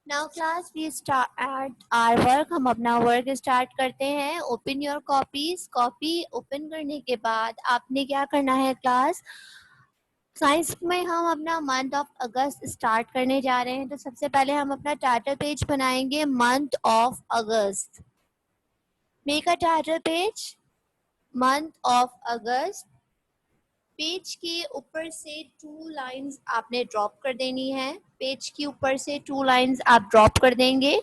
Now class we start our work. हम अपना work start करते हैं। Open your copies. Copy open करने के बाद आपने क्या करना है क्लास, साइंस में हम अपना मंथ ऑफ अगस्त स्टार्ट करने जा रहे हैं। तो सबसे पहले हम अपना टाइटल पेज बनाएंगे, month of August. Make a title page, month of August. Page के ऊपर से 2 लाइंस आपने ड्रॉप कर देनी है। पेज के ऊपर से 2 लाइंस आप ड्रॉप कर देंगे।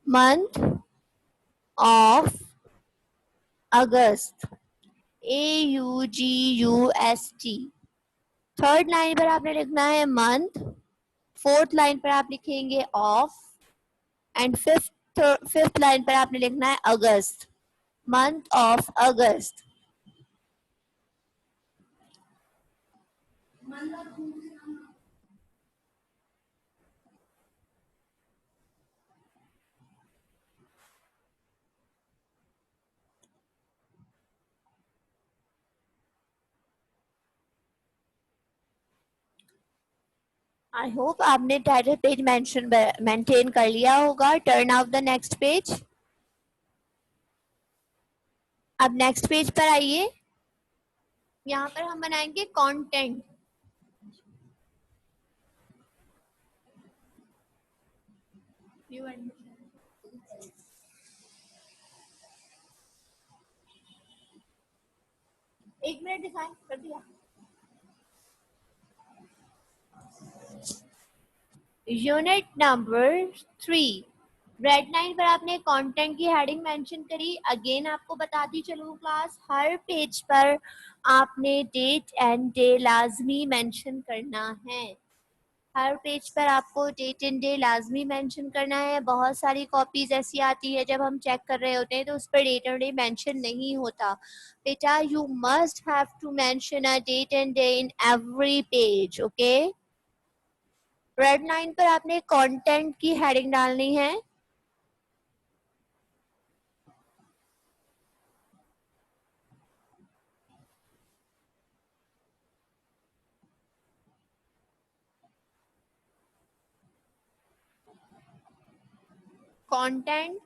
Month of August, AUGUST। Third line पर आपने लिखना है मंथ। फोर्थ लाइन पर आप लिखेंगे ऑफ। एंड फिफ्थ लाइन पर आपने लिखना है अगस्त, month of August. I hope आपने टाइटल पेज मेंटेन कर लिया होगा। Turn out the next page. अब नेक्स्ट पेज पर आइए। यहाँ पर हम बनाएंगे कंटेंट। एक मिनट डिफाइन कर दिया। यूनिट नंबर 3, रेड लाइन पर आपने कंटेंट की हेडिंग मेंशन करी। अगेन आपको बताती चलूँ क्लास, हर पेज पर आपने डेट एंड डे लाजमी मेंशन करना है। हर पेज पर आपको डेट एंड डे लाजमी मेंशन करना है। बहुत सारी कॉपीज ऐसी आती है जब हम चेक कर रहे होते हैं तो उस पर डेट एंड डे मेंशन नहीं होता। बेटा you must have to mention a date and day in every page, okay. Red line पर आपने कंटेंट की हेडिंग डालनी है। Content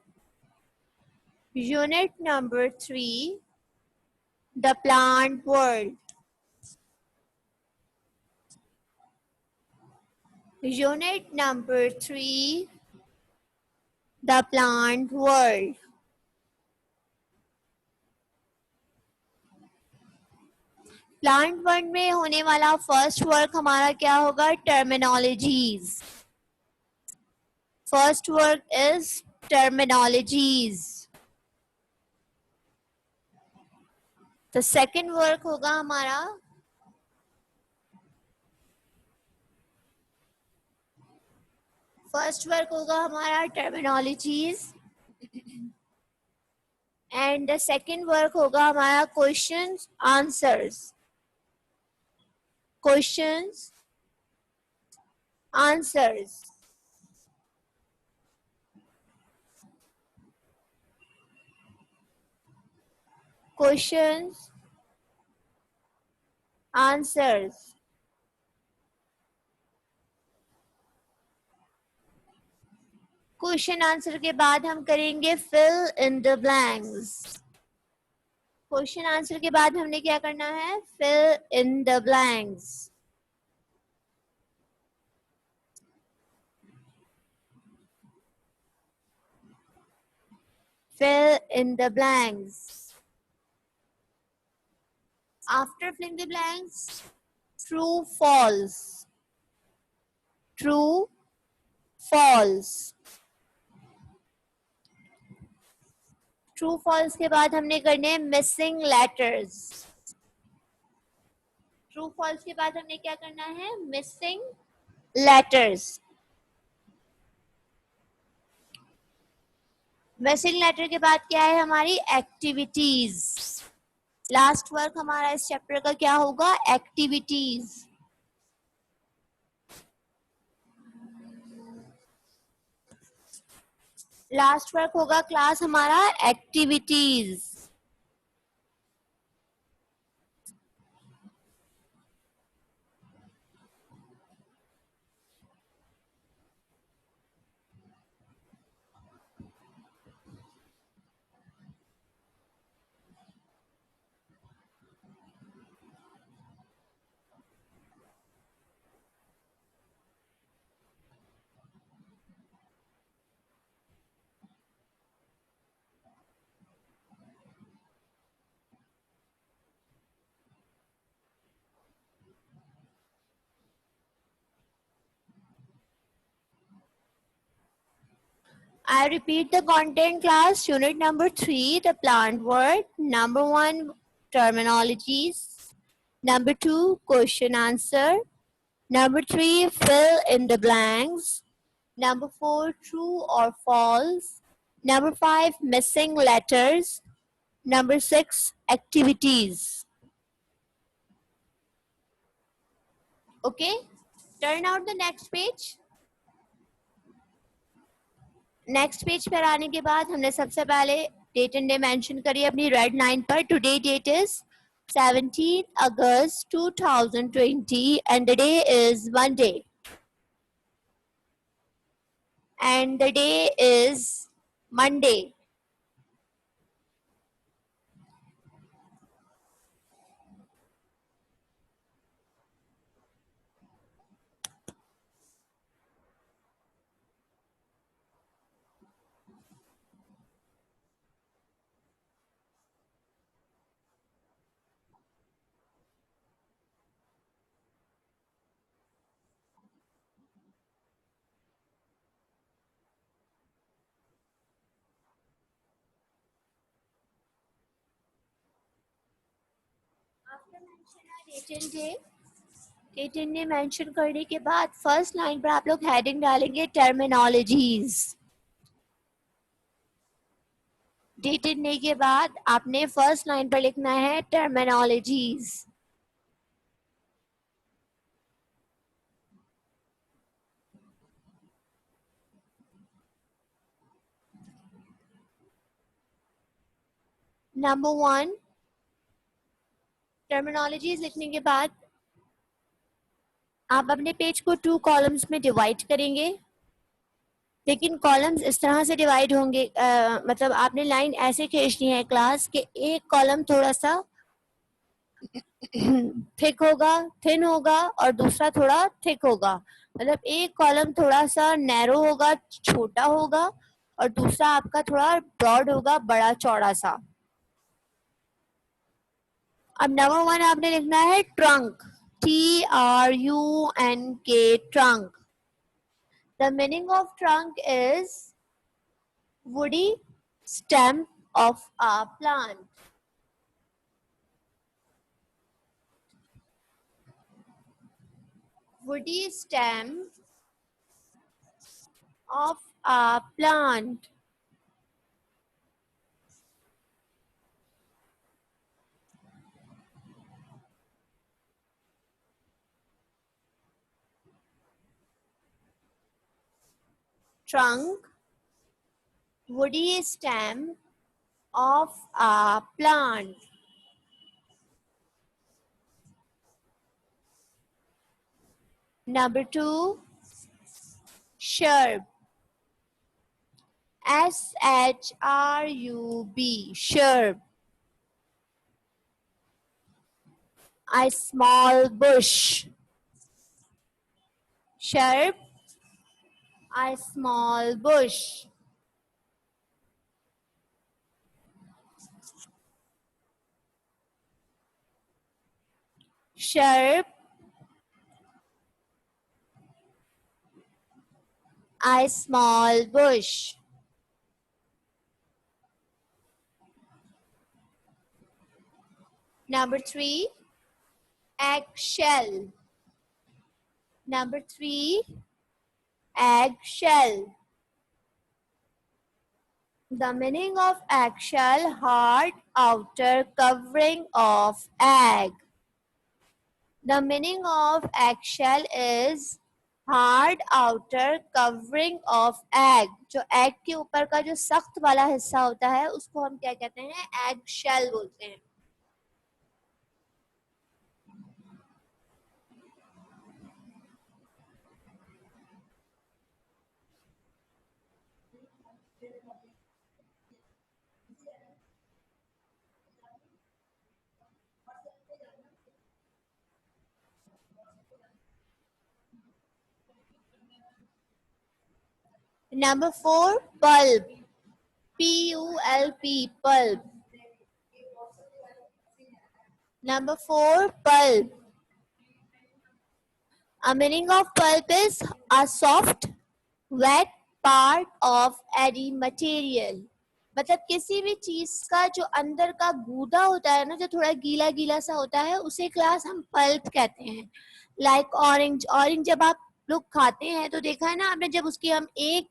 unit number 3, the plant world. Unit number 3, the plant world. Plant world में होने वाला फर्स्ट वर्क हमारा क्या होगा, terminologies. First work is terminologies. तो सेकंड वर्क होगा हमारा फर्स्ट वर्क होगा हमारा terminologies and the second work होगा हमारा questions answers. Questions answers. Questions answers. Question answer के बाद हम करेंगे fill in the blanks. Question answer के बाद हमने क्या करना है, fill in the blanks. fill in the blanks. After filling the blanks, true, false. True, false. True false के बाद हमने करने मिसिंग लेटर्स। ट्रू फॉल्स के बाद हमने क्या करना है, मिसिंग लेटर्स। मिसिंग लेटर के बाद क्या है हमारी एक्टिविटीज। लास्ट वर्क हमारा इस चैप्टर का क्या होगा, एक्टिविटीज। लास्ट वर्क होगा क्लास हमारा activities. I repeat the content class, unit number 3, the plant word. Number 1, terminologies. Number 2, question answer. Number 3, fill in the blanks. Number 4, true or false. Number 5, missing letters. Number 6, activities. Okay, turn out the next page. Next page पर आने के बाद हमने सबसे पहले date and day mention करी अपनी red line पर. Today date is 17 August 2020 and the day is Monday and the day is Monday. Date and day mention करने के बाद फर्स्ट लाइन पर आप लोग हेडिंग डालेंगे टर्मिनोलॉजीज. डेट एंड डे के बाद आपने फर्स्ट लाइन पर लिखना है टर्मिनोलॉजीज. नंबर 1, टर्मिनोलॉजीज लिखने के बाद आप अपने पेज को 2 कॉलम्स में डिवाइड करेंगे. लेकिन कॉलम्स इस तरह से डिवाइड होंगे, मतलब आपने लाइन ऐसे खींचनी है क्लास के एक कॉलम थोड़ा सा थिक होगा, थिन होगा और दूसरा थोड़ा थिक होगा. मतलब एक कॉलम थोड़ा सा नैरो होगा, छोटा होगा और दूसरा आपका थोड़ा ब्रॉड होगा, बड़ा चौड़ा सा. अब नंबर 1 आपने लिखना है trunk. TRUNK, trunk. The meaning of trunk is woody stem of a plant. Woody stem of a plant. Trunk, woody stem of a plant. Number 2, shrub. SHRUB, shrub. A small bush. Shrub, a small bush. Shrub, a small bush. Number 3, eggshell. Number 3, eggshell. The meaning of eggshell, hard outer covering of egg. The meaning of eggshell is hard outer covering of egg. जो egg के ऊपर का जो सख्त वाला हिस्सा होता है उसको हम क्या कहते हैं? eggshell बोलते हैं. Number 4, pulp. PULP, pulp. Number 4, pulp. A meaning of pulp is a soft, wet part of any material. मतलब किसी भी चीज का जो अंदर का गूदा होता है ना, जो थोड़ा गीला गीला सा होता है, उसे क्लास हम पल्प कहते हैं। लाइक ऑरेंज, ऑरेंज जब आप लोग खाते हैं तो देखा है ना आपने, जब उसकी हम एक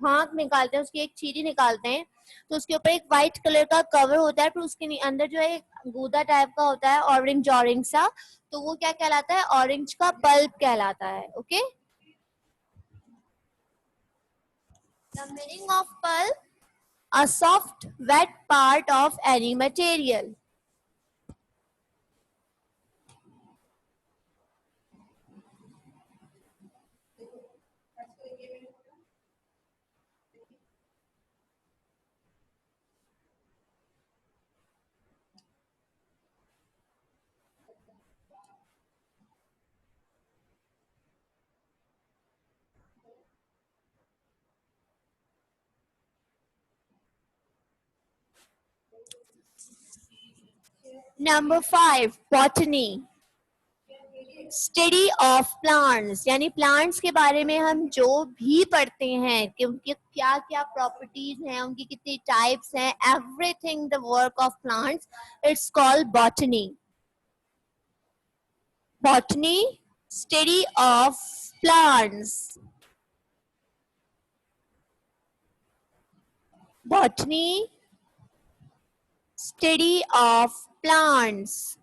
भाग निकालते हैं, उसकी एक चीरी निकालते हैं, तो उसके ऊपर एक वाइट कलर का कवर होता है, फिर उसके अंदर जो है एक गूदा टाइप का होता है, ऑरेंज ऑरेंज सा, तो वो क्या कहलाता है? ऑरेंज का पल्प कहलाता है। Okay, the meaning of pulp, a soft wet part of any material. Number 5, botany, study of plants, यानी प्लांट्स के बारे में हम जो भी पढ़ते हैं कि उनके क्या क्या प्रॉपर्टीज हैं, उनकी कितनी टाइप्स हैं, everything the work of plants, it's called botany. Botany, study of plants. Botany, study of plants.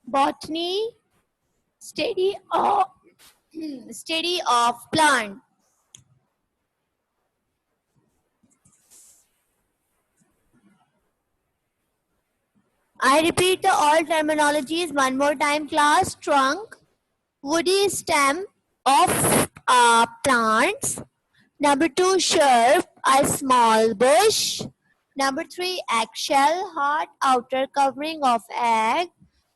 Botany, study of study of plant. I repeat the all terminologies one more time, class. Trunk, woody stem of plants. Number 2, shrub, a small bush. Number 3, eggshell, hard outer covering of egg.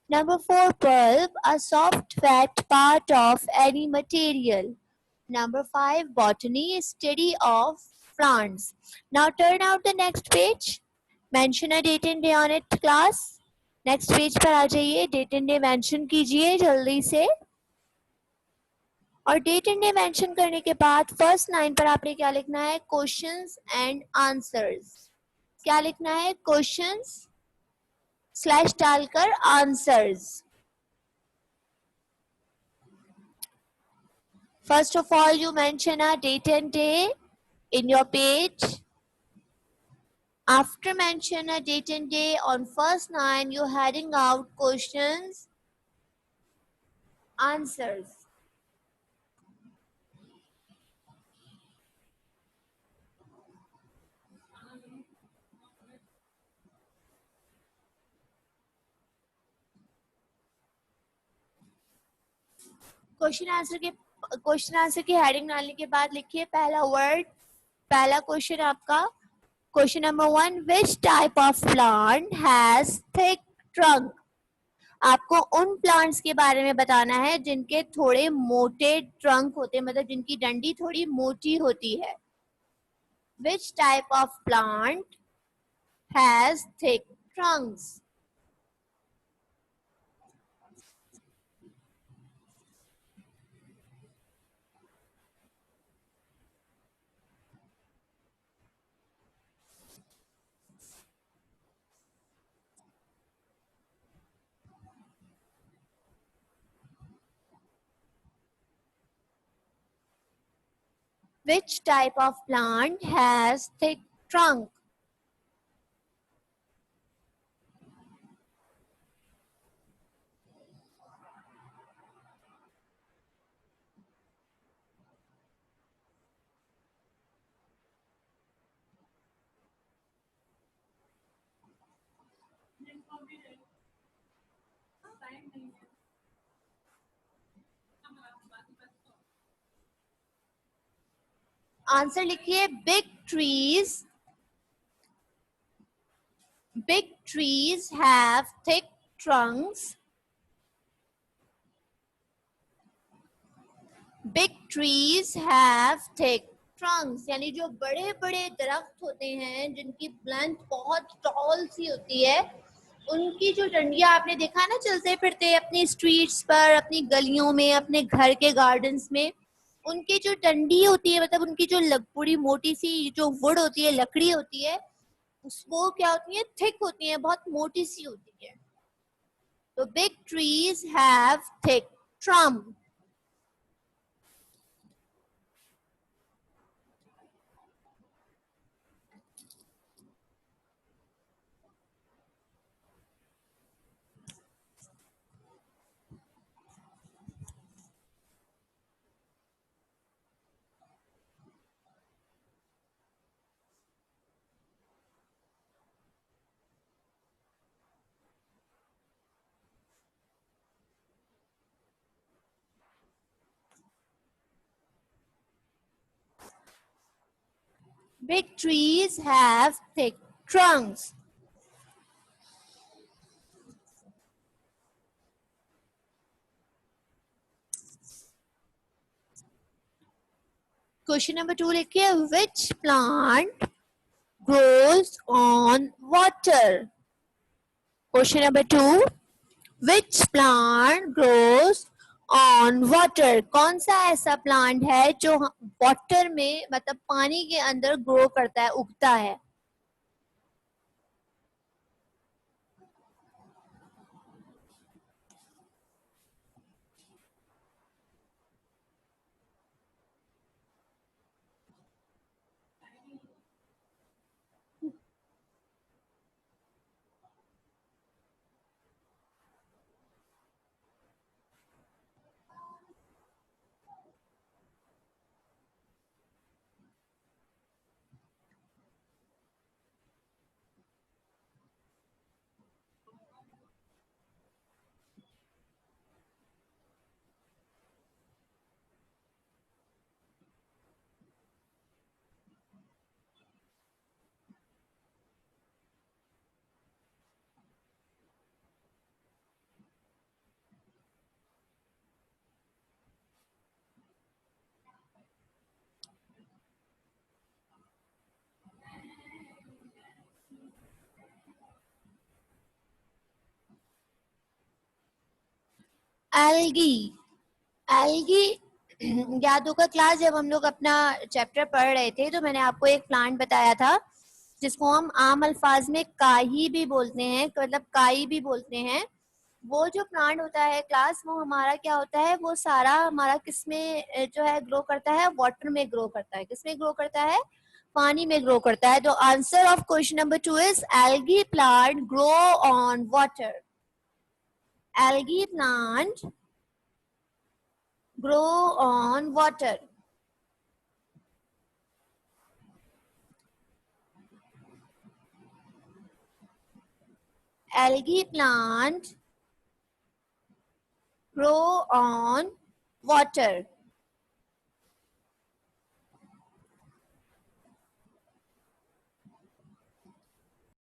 Number 4, pulp, a soft fat part of any material. Number 5, botany, study of plants. Now turn out the next page. Mention a date and day on it, class. Next page पर आ जाइए, date and day mention कीजिए जल्दी से। और date and day mention करने के बाद first line पर आपने क्या लिखना है? Questions and answers. क्या लिखना है? क्वेश्चंस स्लैश डालकर answers. First of all, you mention a date and day in your page. After mention a date and day on first line, you're heading out questions, answers. Question answer की heading डालने के बाद लिखिए पहला word, पहला question आपका। Question number 1, which type of plant has thick trunk. आपको उन प्लांट्स के बारे में बताना है जिनके थोड़े मोटे ट्रंक होते हैं, मतलब जिनकी डंडी थोड़ी मोटी होती है। Which type of plant has thick Trunks. Which type of plant has thick trunk? Answer लिखिए, big trees have thick trunks. Big trees have thick Trunks यानी जो बड़े बड़े दरख्त होते हैं जिनकी लेंथ बहुत टॉल सी होती है, उनकी जो डंडियां आपने देखा है ना चलते फिरते अपनी स्ट्रीट्स पर, अपनी गलियों में, अपने घर के गार्डन्स में, उनकी जो डंडी होती है, मतलब उनकी जो पूरी मोटी सी जो वुड होती है, लकड़ी होती है, वो क्या होती है, थिक होती है, बहुत मोटी सी होती है. तो big trees have thick Trump. Big trees have thick trunks. Question number 2 लिखिए, which plant grows on water? Question number 2, which plant grows on water? कौन सा ऐसा प्लांट है जो वाटर में, मतलब पानी के अंदर ग्रो करता है, उगता है? एल्गी. एल्गी याद होगा क्लास, जब हम लोग अपना चैप्टर पढ़ रहे थे तो मैंने आपको एक प्लांट बताया था जिसको हम आम अल्फाज में काई भी बोलते हैं, मतलब काई भी बोलते हैं. वो जो प्लांट होता है क्लास, वो हमारा क्या होता है, वो सारा हमारा किस में जो है ग्रो करता है, वाटर में ग्रो करता है. किस में ग्रो करता है? पानी में ग्रो करता है. तो answer of question number 2 is algae plant grow on water. Algae plant grow on water. Algae plant grow on water.